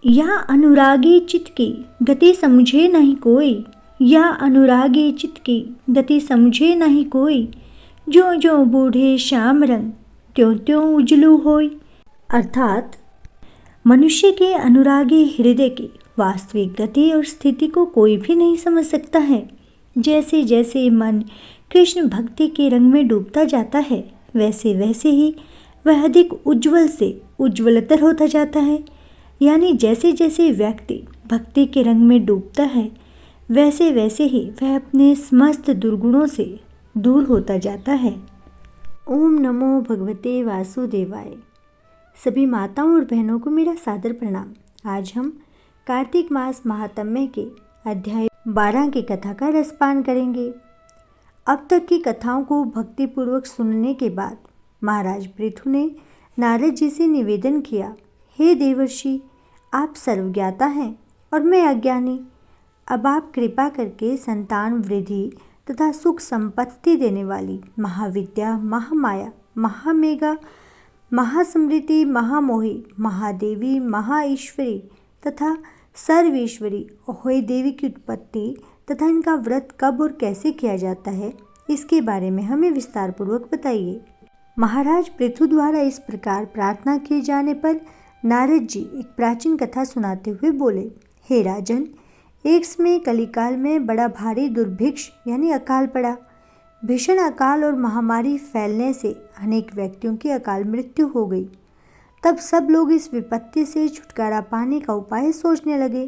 या अनुरागी चित्त की गति समझे नहीं कोई, या अनुरागी चित्त की गति समझे नहीं कोई, जो जो बूढ़े श्याम रंग त्यों त्यों उजलू होई। अर्थात मनुष्य के अनुरागी हृदय की वास्तविक गति और स्थिति को कोई भी नहीं समझ सकता है। जैसे जैसे मन कृष्ण भक्ति के रंग में डूबता जाता है, वैसे वैसे ही वह अधिक उज्जवल से उज्ज्वलतर होता जाता है। यानी जैसे जैसे व्यक्ति भक्ति के रंग में डूबता है, वैसे वैसे ही वह अपने समस्त दुर्गुणों से दूर होता जाता है। ओम नमो भगवते वासुदेवाय। सभी माताओं और बहनों को मेरा सादर प्रणाम। आज हम कार्तिक मास महात्म्य के अध्याय 12 की कथा का रसपान करेंगे। अब तक की कथाओं को भक्तिपूर्वक सुनने के बाद महाराज पृथु ने नारद जी से निवेदन किया, हे देवर्षि, आप सर्वज्ञाता हैं और मैं अज्ञानी। अब आप कृपा करके संतान वृद्धि तथा सुख संपत्ति देने वाली महाविद्या, महामाया, महामेघा, महासमृति, महामोही, महादेवी, महाईश्वरी तथा सर्वेश्वरी अहोई देवी की उत्पत्ति तथा इनका व्रत कब और कैसे किया जाता है, इसके बारे में हमें विस्तार पूर्वक बताइए। महाराज पृथु द्वारा इस प्रकार प्रार्थना किए जाने पर नारद जी एक प्राचीन कथा सुनाते हुए बोले, हे राजन, एक समय कलिकाल में बड़ा भारी दुर्भिक्ष यानी अकाल पड़ा। भीषण अकाल और महामारी फैलने से अनेक व्यक्तियों की अकाल मृत्यु हो गई। तब सब लोग इस विपत्ति से छुटकारा पाने का उपाय सोचने लगे।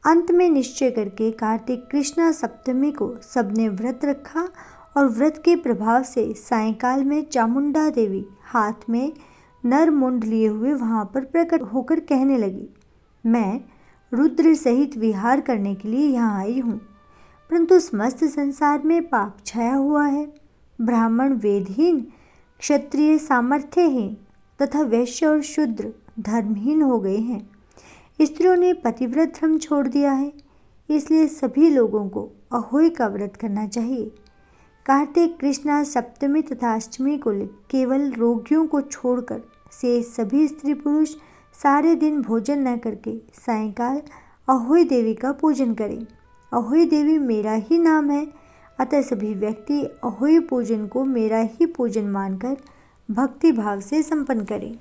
अंत में निश्चय करके कार्तिक कृष्णा सप्तमी को सबने व्रत रखा और व्रत के प्रभाव से सायंकाल में चामुंडा देवी हाथ में नर मुंड लिए हुए वहां पर प्रकट होकर कहने लगी, मैं रुद्र सहित विहार करने के लिए यहाँ आई हूँ, परंतु समस्त संसार में पाप छाया हुआ है। ब्राह्मण वेदहीन, क्षत्रिय सामर्थ्यहीन तथा वैश्य और शूद्र धर्महीन हो गए हैं। स्त्रियों ने पतिव्रत धर्म छोड़ दिया है, इसलिए सभी लोगों को अहोई का व्रत करना चाहिए। कार्तिक कृष्णा सप्तमी तथा अष्टमी को केवल रोगियों को छोड़कर से सभी स्त्री पुरुष सारे दिन भोजन न करके सायंकाल अहोई देवी का पूजन करें। अहोई देवी मेरा ही नाम है, अतः सभी व्यक्ति अहोई पूजन को मेरा ही पूजन मानकर भक्ति भाव से संपन्न करें।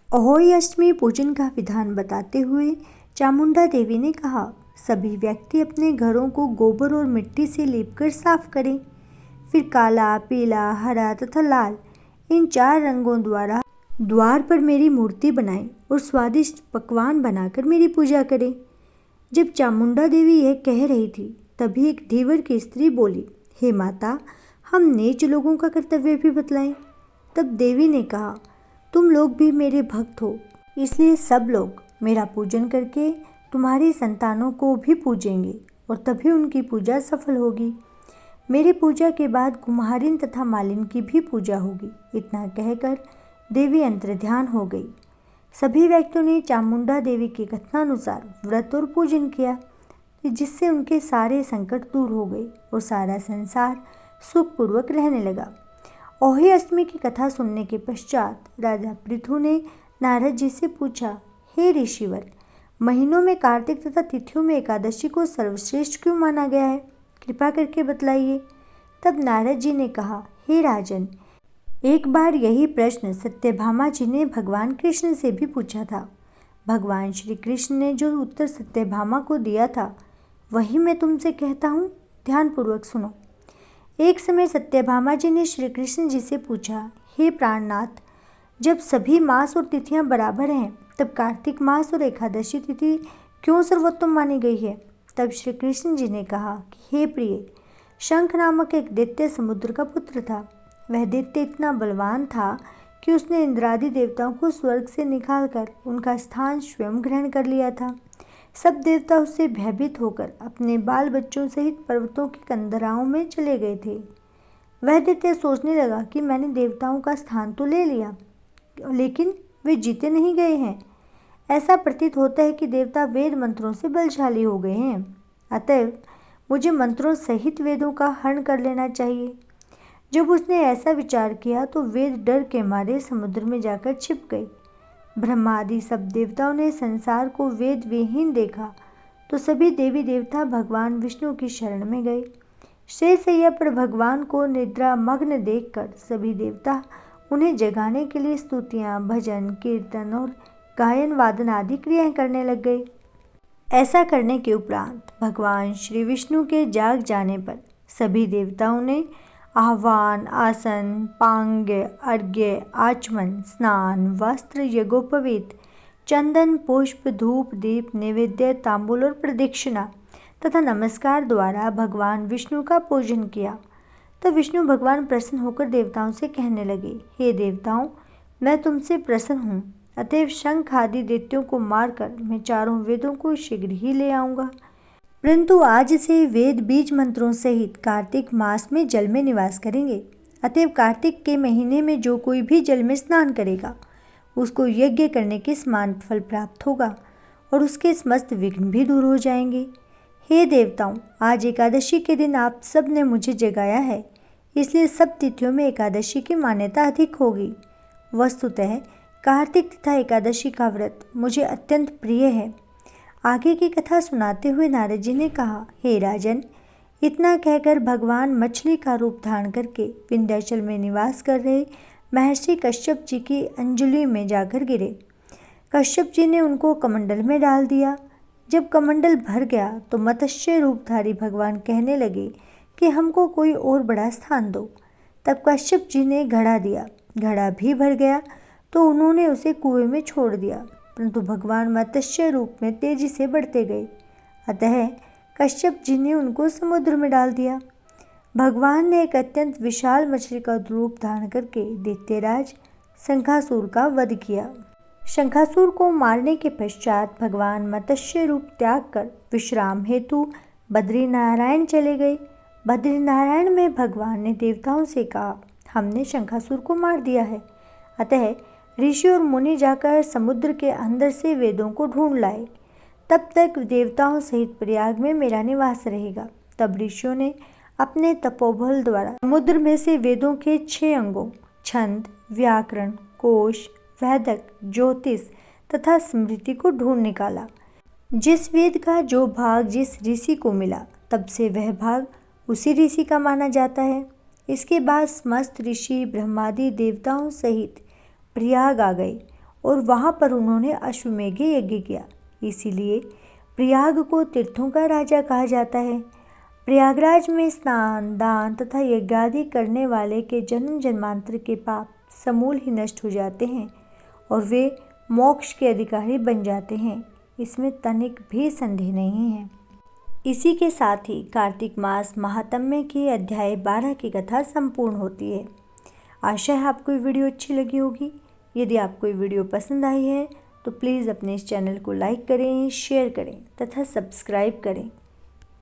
अहोई अष्टमी पूजन का विधान बताते हुए चामुंडा देवी ने कहा, सभी व्यक्ति अपने घरों को गोबर और मिट्टी से लीपकर साफ करें। फिर काला, पीला, हरा तथा लाल इन 4 रंगों द्वारा द्वार पर मेरी मूर्ति बनाएं और स्वादिष्ट पकवान बनाकर मेरी पूजा करें। जब चामुंडा देवी यह कह रही थी, तभी एक धीवर की स्त्री बोली, हे माता, हम नीच लोगों का कर्तव्य भी बतलाएं। तब देवी ने कहा, तुम लोग भी मेरे भक्त हो, इसलिए सब लोग मेरा पूजन करके तुम्हारी संतानों को भी पूजेंगे और तभी उनकी पूजा सफल होगी। मेरी पूजा के बाद कुम्हारिन तथा मालिन की भी पूजा होगी। इतना कहकर देवी अंतर्ध्यान हो गई। सभी व्यक्तियों ने चामुंडा देवी की कथनानुसार व्रत और पूजन किया, जिससे उनके सारे संकट दूर हो गए और सारा संसार सुखपूर्वक रहने लगा। अहोई अष्टमी की कथा सुनने के पश्चात राजा पृथु ने नारद जी से पूछा, हे ऋषिवर, महीनों में कार्तिक तथा तिथियों में एकादशी को सर्वश्रेष्ठ क्यों माना गया है? कृपा करके बतलाइए। तब नारद जी ने कहा, हे राजन, एक बार यही प्रश्न सत्यभामा जी ने भगवान कृष्ण से भी पूछा था। भगवान श्री कृष्ण ने जो उत्तर सत्यभामा को दिया था, वही मैं तुमसे कहता हूँ, ध्यानपूर्वक सुनो। एक समय सत्यभामा जी ने श्री कृष्ण जी से पूछा, हे प्राणनाथ, जब सभी मास और तिथियां बराबर हैं, तब कार्तिक मास और एकादशी तिथि क्यों सर्वोत्तम मानी गई है? तब श्री कृष्ण जी ने कहा कि हे प्रिय, शंख नामक एक दैत्य समुद्र का पुत्र था। वह दैत्य इतना बलवान था कि उसने इंद्रादि देवताओं को स्वर्ग से निकालकर उनका स्थान स्वयं ग्रहण कर लिया था। सब देवता उससे भयभीत होकर अपने बाल बच्चों सहित पर्वतों की कंदराओं में चले गए थे। वह दैत्य सोचने लगा कि मैंने देवताओं का स्थान तो ले लिया, लेकिन वे जीते नहीं गए हैं। ऐसा प्रतीत होता है कि देवता वेद मंत्रों से बलशाली हो गए हैं। अतएव मुझे मंत्रों सहित वेदों का हरण कर लेना चाहिए। जब उसने ऐसा विचार किया तो वेद डर के मारे समुद्र में जाकर छिप गए। ब्रह्मा आदि सब देवताओं ने संसार को वेद विहीन देखा तो सभी देवी देवता भगवान विष्णु की शरण में गए। श्रेयसैया पर भगवान को निद्रा मग्न देखकर सभी देवता उन्हें जगाने के लिए स्तुतियाँ, भजन, कीर्तन और गायन वादन आदि क्रियाएं करने लग गए। ऐसा करने के उपरांत भगवान श्री विष्णु के जाग जाने पर सभी देवताओं ने आह्वान, आसन, पांग्य, अर्घ्य, आचमन, स्नान, वस्त्र, यज्ञोपवीत, चंदन, पुष्प, धूप, दीप, नैवेद्य, तांबूल और प्रदक्षिणा तथा नमस्कार द्वारा भगवान विष्णु का पूजन किया। तब विष्णु भगवान प्रसन्न होकर देवताओं से कहने लगे, हे देवताओं, मैं तुमसे प्रसन्न हूँ, अतएव शंख आदि दैत्यों को मारकर मैं चारों वेदों को शीघ्र ही ले आऊँगा। परंतु आज से वेद बीज मंत्रों सहित कार्तिक मास में जल में निवास करेंगे। अतएव कार्तिक के महीने में जो कोई भी जल में स्नान करेगा उसको यज्ञ करने के समान फल प्राप्त होगा और उसके समस्त विघ्न भी दूर हो जाएंगे। हे देवताओं, आज एकादशी के दिन आप सब ने मुझे जगाया है, इसलिए सब तिथियों में एकादशी की मान्यता अधिक होगी। वस्तुतः कार्तिक तथा एकादशी का व्रत मुझे अत्यंत प्रिय है। आगे की कथा सुनाते हुए नारद जी ने कहा, हे राजन, इतना कहकर भगवान मछली का रूप धारण करके विंध्याचल में निवास कर रहे महर्षि कश्यप जी की अंजलि में जाकर गिरे। कश्यप जी ने उनको कमंडल में डाल दिया। जब कमंडल भर गया तो मत्स्य रूपधारी भगवान कहने लगे कि हमको कोई और बड़ा स्थान दो। तब कश्यप जी ने घड़ा दिया। घड़ा भी भर गया तो उन्होंने उसे कुएं में छोड़ दिया, परंतु भगवान मत्स्य रूप में तेजी से बढ़ते गए। अतः कश्यप जी ने उनको समुद्र में डाल दिया। भगवान ने एक अत्यंत विशाल मछली का रूप धारण करके दैत्यराज शंखासुर का वध किया। शंखासुर को मारने के पश्चात भगवान मत्स्य रूप त्याग कर विश्राम हेतु बद्रीनारायण चले गए। बद्रीनारायण में भगवान ने देवताओं से कहा, हमने शंखासुर को मार दिया है, अतः ऋषि और मुनि जाकर समुद्र के अंदर से वेदों को ढूंढ लाए। तब तक देवताओं सहित प्रयाग में मेरा निवास रहेगा। तब ऋषियों ने अपने तपोबल द्वारा समुद्र में से वेदों के 6 अंगों छंद, व्याकरण, कोश, वैदक, ज्योतिष तथा स्मृति को ढूंढ निकाला। जिस वेद का जो भाग जिस ऋषि को मिला तब से वह भाग उसी ऋषि का माना जाता है। इसके बाद समस्त ऋषि ब्रह्मादि देवताओं सहित प्रयाग आ गए और वहाँ पर उन्होंने अश्वमेघ यज्ञ किया। इसीलिए प्रयाग को तीर्थों का राजा कहा जाता है। प्रयागराज में स्नान, दान तथा यज्ञादि करने वाले के जन्म जन्मांतर के पाप समूल ही नष्ट हो जाते हैं और वे मोक्ष के अधिकारी बन जाते हैं। इसमें तनिक भी संदेह नहीं है। इसी के साथ ही कार्तिक मास महात्म्य की अध्याय 12 की कथा संपूर्ण होती है। आशा है आपको ये वीडियो अच्छी लगी होगी। यदि आपको ये वीडियो पसंद आई है तो प्लीज़ अपने इस चैनल को लाइक करें, शेयर करें तथा सब्सक्राइब करें।